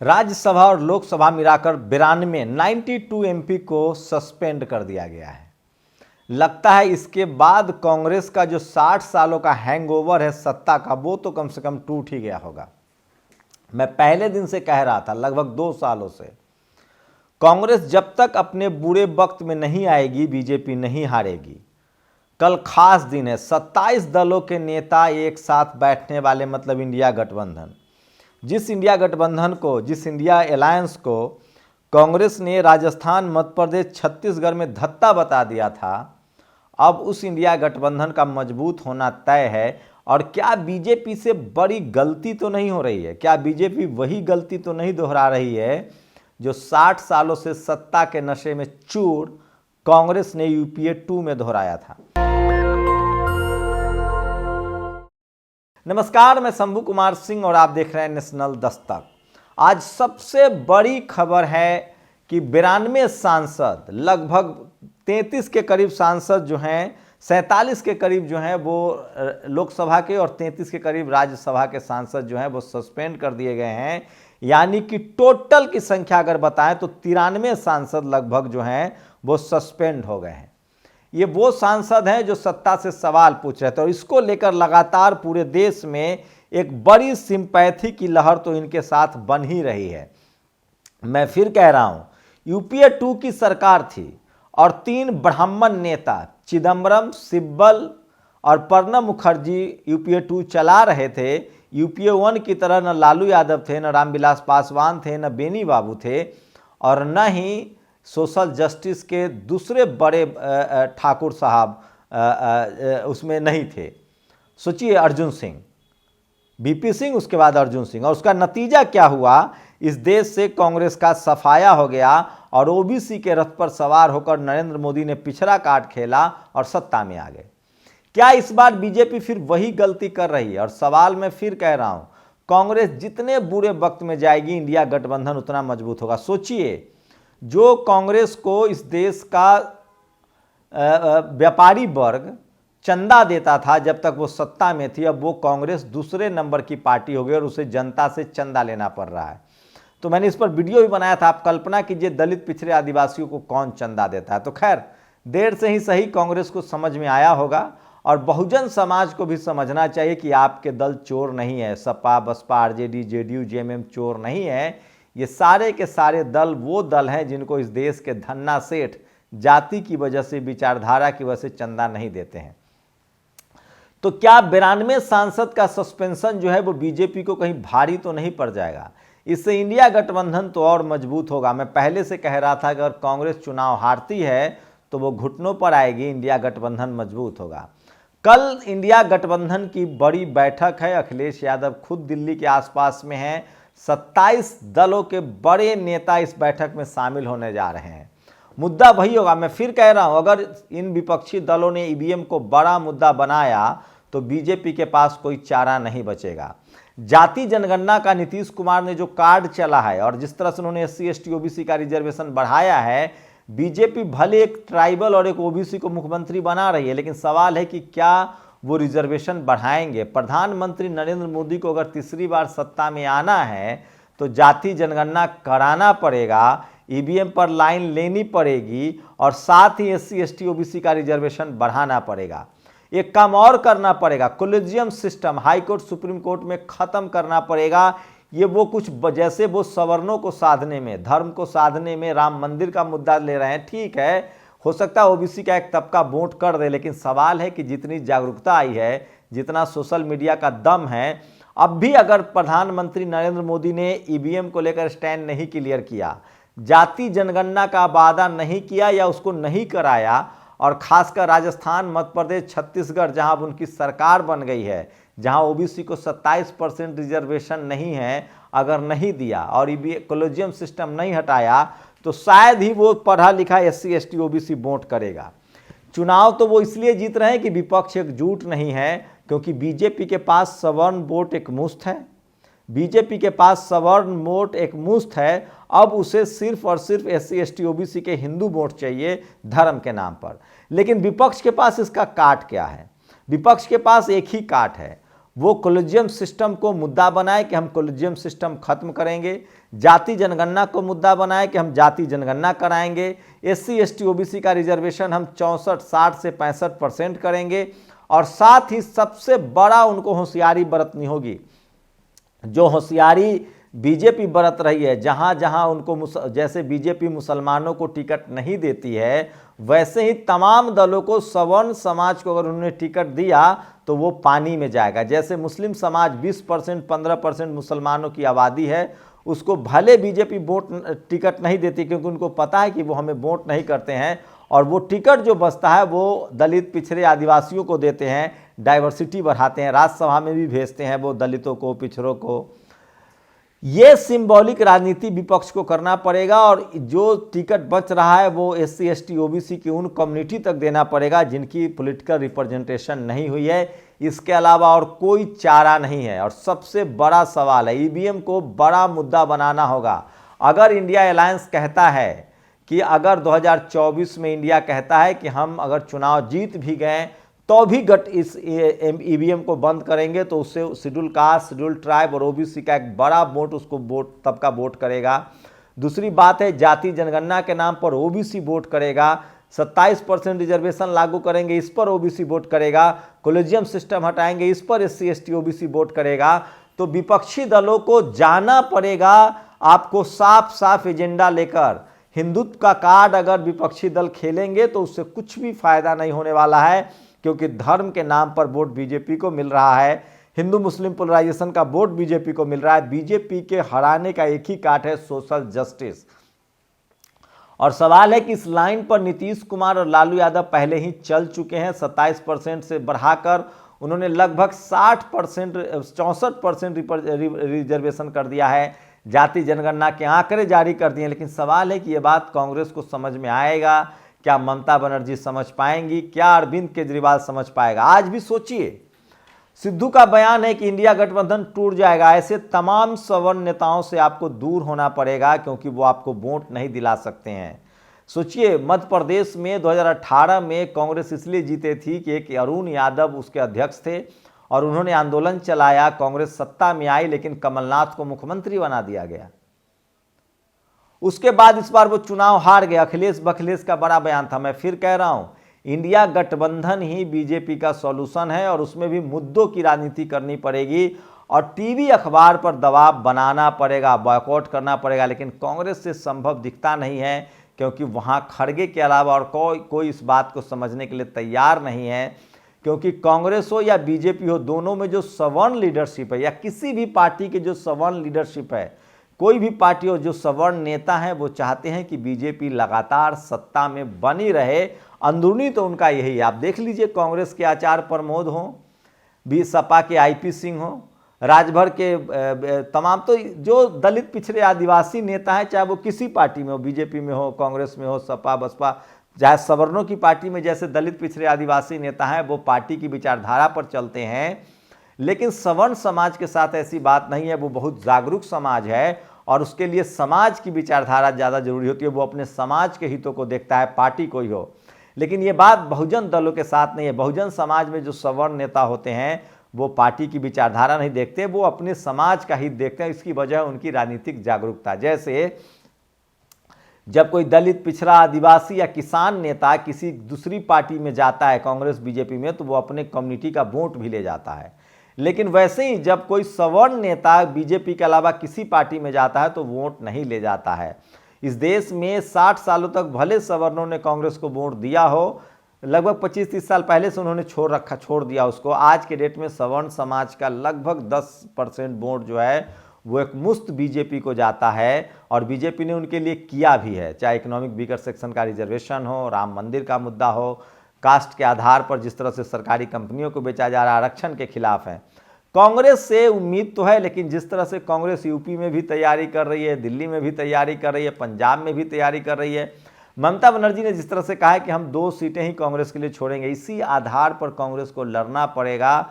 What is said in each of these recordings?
राज्यसभा और लोकसभा मिलाकर 92 एमपी को सस्पेंड कर दिया गया है। लगता है इसके बाद कांग्रेस का जो 60 सालों का हैंगओवर है सत्ता का, वो तो कम से कम टूट ही गया होगा। मैं पहले दिन से कह रहा था, लगभग 2 सालों से, कांग्रेस जब तक अपने बुरे वक्त में नहीं आएगी बीजेपी नहीं हारेगी। कल खास दिन है, 27 दलों के नेता एक साथ बैठने वाले, मतलब इंडिया गठबंधन। जिस इंडिया गठबंधन को, जिस इंडिया अलायंस को कांग्रेस ने राजस्थान, मध्य प्रदेश, छत्तीसगढ़ में धत्ता बता दिया था, अब उस इंडिया गठबंधन का मजबूत होना तय है। और क्या बीजेपी से बड़ी गलती तो नहीं हो रही है? क्या बीजेपी वही गलती तो नहीं दोहरा रही है जो 60 सालों से सत्ता के नशे में चूर कांग्रेस ने यूपीए 2 में दोहराया था? नमस्कार, मैं शंभू कुमार सिंह और आप देख रहे हैं नेशनल दस्तक। आज सबसे बड़ी खबर है कि 92 सांसद, लगभग 33 के करीब सांसद जो हैं, 47 के करीब जो हैं वो लोकसभा के और 33 के करीब राज्यसभा के सांसद जो हैं वो सस्पेंड कर दिए गए हैं। यानी कि टोटल की संख्या अगर बताएं तो 93 सांसद लगभग जो हैं वो सस्पेंड हो गए हैं। ये वो सांसद हैं जो सत्ता से सवाल पूछ रहे थे और इसको लेकर लगातार पूरे देश में एक बड़ी सिंपैथी की लहर तो इनके साथ बन ही रही है। मैं फिर कह रहा हूं, यूपीए 2 की सरकार थी और 3 ब्राह्मण नेता चिदम्बरम, सिब्बल और प्रणब मुखर्जी यूपीए 2 चला रहे थे। यूपीए 1 की तरह न लालू यादव थे, न रामविलास पासवान थे, न बेनी बाबू थे और न ही सोशल जस्टिस के दूसरे बड़े ठाकुर साहब उसमें नहीं थे। सोचिए, अर्जुन सिंह, बीपी सिंह, उसके बाद अर्जुन सिंह, और उसका नतीजा क्या हुआ? इस देश से कांग्रेस का सफाया हो गया और ओबीसी के रथ पर सवार होकर नरेंद्र मोदी ने पिछड़ा काट खेला और सत्ता में आ गए। क्या इस बार बीजेपी फिर वही गलती कर रही है? और सवाल मैं फिर कह रहा हूं, कांग्रेस जितने बुरे वक्त में जाएगी इंडिया गठबंधन उतना मजबूत होगा। सोचिए, जो कांग्रेस को इस देश का व्यापारी वर्ग चंदा देता था जब तक वो सत्ता में थी, अब वो कांग्रेस दूसरे नंबर की पार्टी हो गई और उसे जनता से चंदा लेना पड़ रहा है। तो मैंने इस पर वीडियो भी बनाया था। आप कल्पना कीजिए, दलित पिछड़े आदिवासियों को कौन चंदा देता है। तो खैर, देर से ही सही कांग्रेस को समझ में आया होगा और बहुजन समाज को भी समझना चाहिए कि आपके दल चोर नहीं है। सपा, बसपा, आरजेडी, जेडीयू, जेएमएम चोर नहीं है। ये सारे के सारे दल वो दल हैं जिनको इस देश के धन्ना सेठ जाति की वजह से, विचारधारा की वजह से चंदा नहीं देते हैं। तो क्या 92 सांसद का सस्पेंशन जो है वो बीजेपी को कहीं भारी तो नहीं पड़ जाएगा? इससे इंडिया गठबंधन तो और मजबूत होगा। मैं पहले से कह रहा था कि अगर कांग्रेस चुनाव हारती है तो वो घुटनों पर आएगी, इंडिया गठबंधन मजबूत होगा। कल इंडिया गठबंधन की बड़ी बैठक है। अखिलेश यादव खुद दिल्ली के आसपास में हैं। 27 दलों के बड़े नेता इस बैठक में शामिल होने जा रहे हैं। मुद्दा वही होगा। मैं फिर कह रहा हूं, अगर इन विपक्षी दलों ने ईवीएम को बड़ा मुद्दा बनाया तो बीजेपी के पास कोई चारा नहीं बचेगा। जाति जनगणना का नीतीश कुमार ने जो कार्ड चला है और जिस तरह से उन्होंने एससी, एसटी, ओबीसी का रिजर्वेशन बढ़ाया है, बीजेपी भले एक ट्राइबल और एक ओबीसी को मुख्यमंत्री बना रही है, लेकिन सवाल है कि क्या वो रिजर्वेशन बढ़ाएंगे? प्रधानमंत्री नरेंद्र मोदी को अगर तीसरी बार सत्ता में आना है तो जाति जनगणना कराना पड़ेगा, ईवीएम पर लाइन लेनी पड़ेगी और साथ ही एससी, एसटी, ओबीसी का रिजर्वेशन बढ़ाना पड़ेगा। एक काम और करना पड़ेगा, collegium system high court, supreme court में खत्म करना पड़ेगा। ये वो कुछ जैसे वो सवर्णों को साधने में, धर्म को साधने में राम मंदिर का मुद्दा ले रहे हैं, ठीक है, हो सकता है ओबीसी का एक तबका वोट कर दे, लेकिन सवाल है कि जितनी जागरूकता आई है, जितना सोशल मीडिया का दम है, अब भी अगर प्रधानमंत्री नरेंद्र मोदी ने ईवीएम को लेकर स्टैंड नहीं क्लियर किया, जाति जनगणना का वादा नहीं किया या उसको नहीं कराया, और खासकर राजस्थान, मध्य प्रदेश, छत्तीसगढ़ जहां अब उनकी सरकार बन गई है, जहां ओबीसी को 27% रिजर्वेशन नहीं है, अगर नहीं दिया और कोलेजियम सिस्टम नहीं हटाया तो शायद ही वो पढ़ा लिखा एससी, एसटी, ओबीसी वोट करेगा। चुनाव तो वो इसलिए जीत रहे हैं कि विपक्ष एकजुट नहीं है, क्योंकि बीजेपी के पास सवर्ण वोट एक मुश्त है। बीजेपी के पास सवर्ण वोट एक मुश्त है। अब उसे सिर्फ और सिर्फ एससी, एसटी, ओबीसी के हिंदू वोट चाहिए धर्म के नाम पर। लेकिन विपक्ष के पास इसका काट क्या है? विपक्ष के पास एक ही काट है, वो कोलेजियम सिस्टम को मुद्दा बनाए कि हम कोलेजियम सिस्टम खत्म करेंगे, जाति जनगणना को मुद्दा बनाए कि हम जाति जनगणना कराएंगे, SC ST OBC का रिजर्वेशन हम 64, 60 से 65% करेंगे, और साथ ही सबसे बड़ा उनको होशियारी बरतनी होगी, जो होशियारी बीजेपी बरत रही है, जहां जहां उनको जैसे बीजेपी मुसलमानों को टिकट नहीं देती है, वैसे ही तमाम दलों को सवर्ण समाज को अगर उन्होंने टिकट दिया तो वो पानी में जाएगा। जैसे मुस्लिम समाज 20%, 15% मुसलमानों की आबादी है, उसको भले बीजेपी वोट टिकट नहीं देती क्योंकि उनको पता है कि वो हमें वोट नहीं करते हैं, और वो टिकट जो बचता है वो दलित, पिछड़े, आदिवासियों को देते हैं, डाइवर्सिटी बढ़ाते हैं, राज्यसभा में भी भेजते हैं वो दलितों को, पिछड़ों को। ये सिंबॉलिक राजनीति विपक्ष को करना पड़ेगा, और जो टिकट बच रहा है वो SC ST OBC की उन कम्युनिटी तक देना पड़ेगा जिनकी पॉलिटिकल रिप्रेजेंटेशन नहीं हुई है। इसके अलावा और कोई चारा नहीं है। और सबसे बड़ा सवाल है, EVM को बड़ा मुद्दा बनाना होगा। अगर इंडिया अलायंस कहता है कि अगर 2024 में इंडिया कहता है कि हम अगर चुनाव जीत भी गए तो भी इस EVM को बंद करेंगे, तो उससे शेड्यूल कास्ट, शेड्यूल ट्राइब और OBC का एक बड़ा वोट उसको तबका वोट करेगा। दूसरी बात है, जाति जनगणना के नाम पर OBC वोट करेगा, 27% रिजर्वेशन लागू करेंगे, इस पर OBC वोट करेगा, कोलेजियम सिस्टम हटाएंगे, इस पर SC ST OBC वोट करेगा। तो विपक्षी दलों को जाना पड़ेगा, आपको साफ साफ एजेंडा लेकर। हिंदुत्व का कार्ड अगर विपक्षी दल खेलेंगे तो उससे कुछ भी फायदा नहीं होने वाला है, क्योंकि धर्म के नाम पर वोट बीजेपी को मिल रहा है, हिंदू मुस्लिम पोलराइजेशन का वोट बीजेपी को मिल रहा है। बीजेपी के हराने का एक ही काट है, सोशल जस्टिस। और सवाल है कि इस लाइन पर नीतीश कुमार और लालू यादव पहले ही चल चुके हैं। 27% से बढ़ाकर उन्होंने लगभग 60%, 64% रिजर्वेशन कर दिया है। जाति जनगणना के आंकड़े जारी कर दिए। लेकिन सवाल है कि यह बात कांग्रेस को समझ में आएगा? क्या ममता बनर्जी समझ पाएंगी? क्या अरविंद केजरीवाल समझ पाएगा? आज भी सोचिए, सिद्धू का बयान है कि इंडिया गठबंधन टूट जाएगा। ऐसे तमाम सवर्ण नेताओं से आपको दूर होना पड़ेगा, क्योंकि वो आपको वोट नहीं दिला सकते हैं। सोचिए, मध्य प्रदेश में 2018 में कांग्रेस इसलिए जीते थी कि एक अरुण यादव उसके अध्यक्ष थे और उन्होंने आंदोलन चलाया, कांग्रेस सत्ता में आई, लेकिन कमलनाथ को मुख्यमंत्री बना दिया गया। उसके बाद इस बार वो चुनाव हार गए। अखिलेश बखिलेश का बड़ा बयान था। मैं फिर कह रहा हूं, इंडिया गठबंधन ही बीजेपी का सॉल्यूशन है, और उसमें भी मुद्दों की राजनीति करनी पड़ेगी और टीवी अखबार पर दबाव बनाना पड़ेगा, बॉयकॉट करना पड़ेगा। लेकिन कांग्रेस से संभव दिखता नहीं है, क्योंकि वहां खड़गे के अलावा और कोई इस बात को समझने के लिए तैयार नहीं है। क्योंकि कांग्रेस हो या बीजेपी हो, दोनों में जो सवर्ण लीडरशिप है, या किसी भी पार्टी की जो सवर्ण लीडरशिप है, कोई भी पार्टी हो, जो सवर्ण नेता हैं, वो चाहते हैं कि बीजेपी लगातार सत्ता में बनी रहे। अंदरूनी तो उनका यही है। आप देख लीजिए, कांग्रेस के आचार्य प्रमोद हो, बी सपा के IP सिंह हो, राजभर के तमाम, तो जो दलित पिछड़े आदिवासी नेता हैं, चाहे वो किसी पार्टी में हो, बीजेपी में हो, कांग्रेस में हो, सपा बसपा, चाहे सवर्णों की पार्टी में जैसे दलित पिछड़े आदिवासी नेता हैं, वो पार्टी की विचारधारा पर चलते हैं। लेकिन सवर्ण समाज के साथ ऐसी बात नहीं है। वो बहुत जागरूक समाज है और उसके लिए समाज की विचारधारा ज़्यादा जरूरी होती है। वो अपने समाज के हितों को देखता है, पार्टी कोई हो। लेकिन ये बात बहुजन दलों के साथ नहीं है। बहुजन समाज में जो सवर्ण नेता होते हैं, वो पार्टी की विचारधारा नहीं देखते, वो अपने समाज का हित देखते हैं। इसकी वजह है उनकी राजनीतिक जागरूकता। जैसे जब कोई दलित, पिछड़ा, आदिवासी या किसान नेता किसी दूसरी पार्टी में जाता है, कांग्रेस बीजेपी में, तो वो अपने कम्युनिटी का वोट भी ले जाता है। लेकिन वैसे ही जब कोई सवर्ण नेता बीजेपी के अलावा किसी पार्टी में जाता है तो वोट नहीं ले जाता है। इस देश में 60 सालों तक भले सवर्णों ने कांग्रेस को वोट दिया हो, लगभग 25-30 साल पहले से उन्होंने छोड़ दिया उसको। आज के डेट में सवर्ण समाज का लगभग 10% वोट जो है वो एक मुफ्त बीजेपी को जाता है, और बीजेपी ने उनके लिए किया भी है। चाहे इकोनॉमिक वीकर सेक्शन का रिजर्वेशन हो, राम मंदिर का मुद्दा हो, कास्ट के आधार पर जिस तरह से सरकारी कंपनियों को बेचा जा रहा है, आरक्षण के खिलाफ है। कांग्रेस से उम्मीद तो है, लेकिन जिस तरह से कांग्रेस यूपी में भी तैयारी कर रही है, दिल्ली में भी तैयारी कर रही है, पंजाब में भी तैयारी कर रही है, ममता बनर्जी ने जिस तरह से कहा है कि हम 2 सीटें ही कांग्रेस के लिए छोड़ेंगे, इसी आधार पर कांग्रेस को लड़ना पड़ेगा।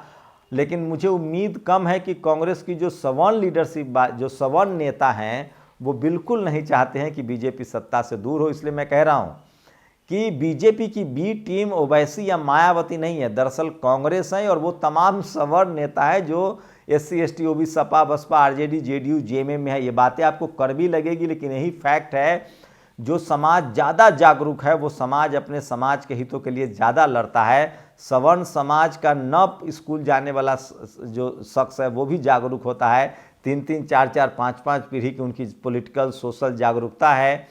लेकिन मुझे उम्मीद कम है कि कांग्रेस की जो सवर्ण लीडरशिप, जो सवर्ण नेता हैं, वो बिल्कुल नहीं चाहते हैं कि बीजेपी सत्ता से दूर हो। इसलिए मैं कह रहा हूँ कि बीजेपी की बी टीम ओवैसी या मायावती नहीं है, दरअसल कांग्रेस है, और वो तमाम सवर्ण नेता है जो SC ST OBC Sapa Baspa RJD JDU JMM में है। ये बातें आपको कड़वी लगेगी, लेकिन यही फैक्ट है। जो समाज ज़्यादा जागरूक है वो समाज अपने समाज के हितों के लिए ज़्यादा लड़ता है। सवर्ण समाज का न स्कूल जाने वाला जो शख्स है वो भी जागरूक होता है। 3-3, 4-4, 5-5 पीढ़ी की उनकी पॉलिटिकल सोशल जागरूकता है,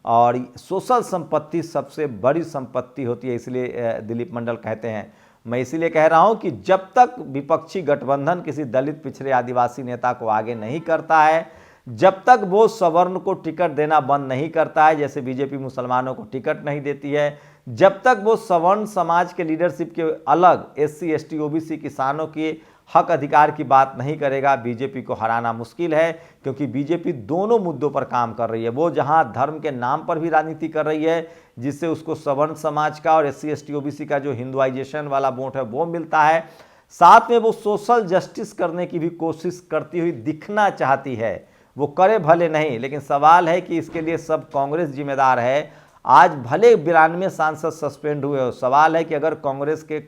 और सोशल संपत्ति सबसे बड़ी संपत्ति होती है, इसलिए दिलीप मंडल कहते हैं। मैं इसीलिए कह रहा हूं कि जब तक विपक्षी गठबंधन किसी दलित पिछड़े आदिवासी नेता को आगे नहीं करता है, जब तक वो सवर्ण को टिकट देना बंद नहीं करता है, जैसे बीजेपी मुसलमानों को टिकट नहीं देती है, जब तक वो सवर्ण समाज के लीडरशिप के अलग SC ST OBC किसानों के हक अधिकार की बात नहीं करेगा, बीजेपी को हराना मुश्किल है। क्योंकि बीजेपी दोनों मुद्दों पर काम कर रही है। वो जहां धर्म के नाम पर भी राजनीति कर रही है, जिससे उसको सवर्ण समाज का और SC ST OBC का जो हिंदुआइजेशन वाला वोट है वो मिलता है, साथ में वो सोशल जस्टिस करने की भी कोशिश करती हुई दिखना चाहती है। वो करे भले नहीं, लेकिन सवाल है कि इसके लिए सब कांग्रेस जिम्मेदार है। आज भले 92 सांसद सस्पेंड हुए हो, सवाल है कि अगर कांग्रेस के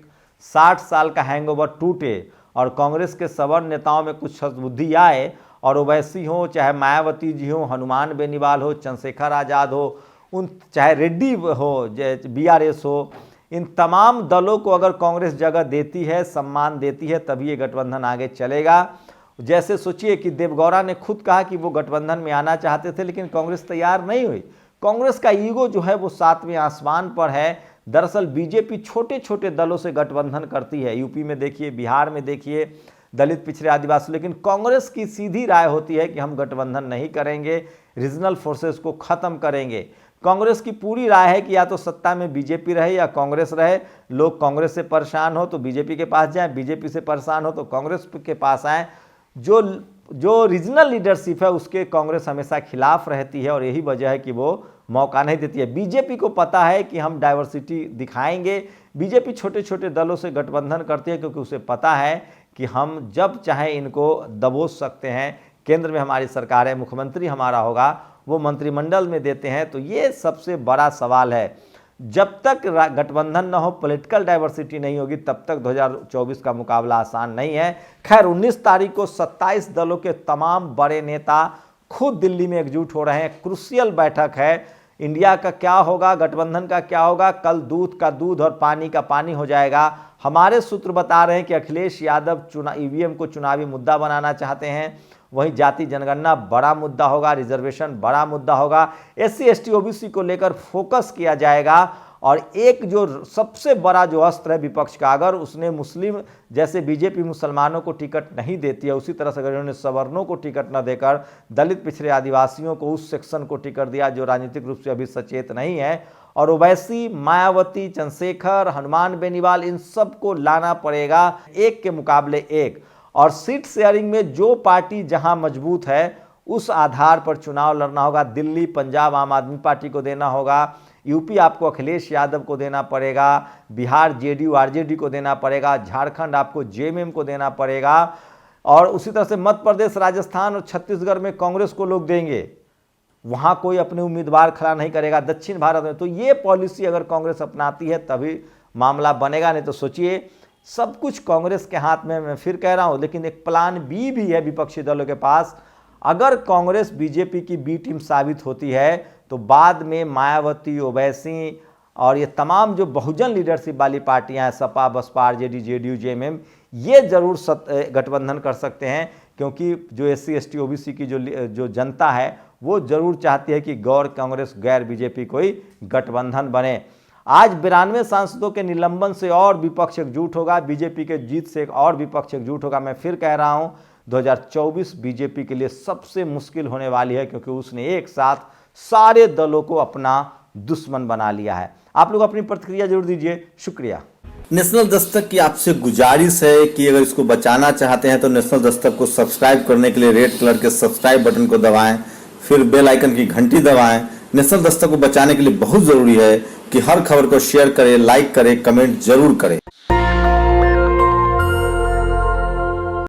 60 साल का हैंगओवर टूटे और कांग्रेस के सवर्ण नेताओं में कुछ सद्बुद्धि आए, और ओवैसी हो, चाहे मायावती जी हो, हनुमान बेनीवाल हो, चंद्रशेखर आज़ाद हो, उन चाहे रेड्डी हो, BRS हो, इन तमाम दलों को अगर कांग्रेस जगह देती है, सम्मान देती है, तभी ये गठबंधन आगे चलेगा। जैसे सोचिए कि देवगौड़ा ने खुद कहा कि वो गठबंधन में आना चाहते थे, लेकिन कांग्रेस तैयार नहीं हुई। कांग्रेस का ईगो जो है वो 7वें आसमान पर है। दरअसल बीजेपी छोटे छोटे दलों से गठबंधन करती है। यूपी में देखिए, बिहार में देखिए, दलित पिछड़े आदिवासी, लेकिन कांग्रेस की सीधी राय होती है कि हम गठबंधन नहीं करेंगे, रीजनल फोर्सेस को खत्म करेंगे। कांग्रेस की पूरी राय है कि या तो सत्ता में बीजेपी रहे या कांग्रेस रहे। लोग कांग्रेस से परेशान हो तो बीजेपी के पास जाएं, बीजेपी से परेशान हो तो कांग्रेस के पास आएँ। जो रीजनल लीडरशिप है उसके कांग्रेस हमेशा खिलाफ रहती है, और यही वजह है कि वो मौका नहीं देती है। बीजेपी को पता है कि हम डाइवर्सिटी दिखाएंगे। बीजेपी छोटे छोटे दलों से गठबंधन करती है, क्योंकि उसे पता है कि हम जब चाहे इनको दबोच सकते हैं। केंद्र में हमारी सरकार है, मुख्यमंत्री हमारा होगा, वो मंत्रिमंडल में देते हैं। तो ये सबसे बड़ा सवाल है। जब तक गठबंधन न हो, पॉलिटिकल डाइवर्सिटी नहीं होगी, तब तक 2024 का मुकाबला आसान नहीं है। खैर, 19 तारीख को 27 दलों के तमाम बड़े नेता खुद दिल्ली में एकजुट हो रहे हैं। क्रूशियल बैठक है। इंडिया का क्या होगा, गठबंधन का क्या होगा, कल दूध का दूध और पानी का पानी हो जाएगा। हमारे सूत्र बता रहे हैं कि अखिलेश यादव EVM को चुनावी मुद्दा बनाना चाहते हैं। वहीं जाति जनगणना बड़ा मुद्दा होगा, रिजर्वेशन बड़ा मुद्दा होगा, SC ST OBC को लेकर फोकस किया जाएगा। और एक जो सबसे बड़ा जो अस्त्र है विपक्ष का, अगर उसने मुस्लिम जैसे बीजेपी मुसलमानों को टिकट नहीं देती है, उसी तरह से अगर उन्होंने सवर्णों को टिकट न देकर दलित पिछड़े आदिवासियों को, उस सेक्शन को टिकट दिया जो राजनीतिक रूप से अभी सचेत नहीं है, और ओवैसी, मायावती, चंद्रशेखर, हनुमान बेनीवाल, इन सब को लाना पड़ेगा एक के मुकाबले एक। और सीट शेयरिंग में जो पार्टी जहां मजबूत है उस आधार पर चुनाव लड़ना होगा। दिल्ली, पंजाब आम आदमी पार्टी को देना होगा, यूपी आपको अखिलेश यादव को देना पड़ेगा, बिहार JDU RJD को देना पड़ेगा, झारखंड आपको JMM को देना पड़ेगा, और उसी तरह से मध्य प्रदेश, राजस्थान और छत्तीसगढ़ में कांग्रेस को लोग देंगे। वहां कोई अपने उम्मीदवार खड़ा नहीं करेगा। दक्षिण भारत में तो ये पॉलिसी अगर कांग्रेस अपनाती है तभी मामला बनेगा, नहीं तो सोचिए सब कुछ कांग्रेस के हाथ में। मैं फिर कह रहा हूं, लेकिन एक प्लान B भी है विपक्षी दलों के पास। अगर कांग्रेस बीजेपी की B टीम साबित होती है तो बाद में मायावती, ओवैसी और ये तमाम जो बहुजन लीडरशिप वाली पार्टियां हैं, Sapa Baspa RJD JDU JMM, ये जरूर गठबंधन कर सकते हैं। क्योंकि जो SC ST OBC की जो जनता है वो जरूर चाहती है कि गैर कांग्रेस गैर बीजेपी कोई गठबंधन बने। आज 92 सांसदों के निलंबन से और विपक्ष एकजुट होगा, बीजेपी के जीत से एक और विपक्ष एकजुट होगा। मैं फिर कह रहा हूं 2024 बीजेपी के लिए सबसे मुश्किल होने वाली है, क्योंकि उसने एक साथ सारे दलों को अपना दुश्मन बना लिया है। आप लोग अपनी प्रतिक्रिया जरूर दीजिए। शुक्रिया। नेशनल दस्तक की आपसे गुजारिश है कि अगर इसको बचाना चाहते हैं तो नेशनल दस्तक को सब्सक्राइब करने के लिए रेड कलर के सब्सक्राइब बटन को दबाएं, फिर बेल आइकन की घंटी दबाएं। नेशनल दस्तक को बचाने के लिए बहुत जरूरी है कि हर खबर को शेयर करें, लाइक करें, कमेंट जरूर करें।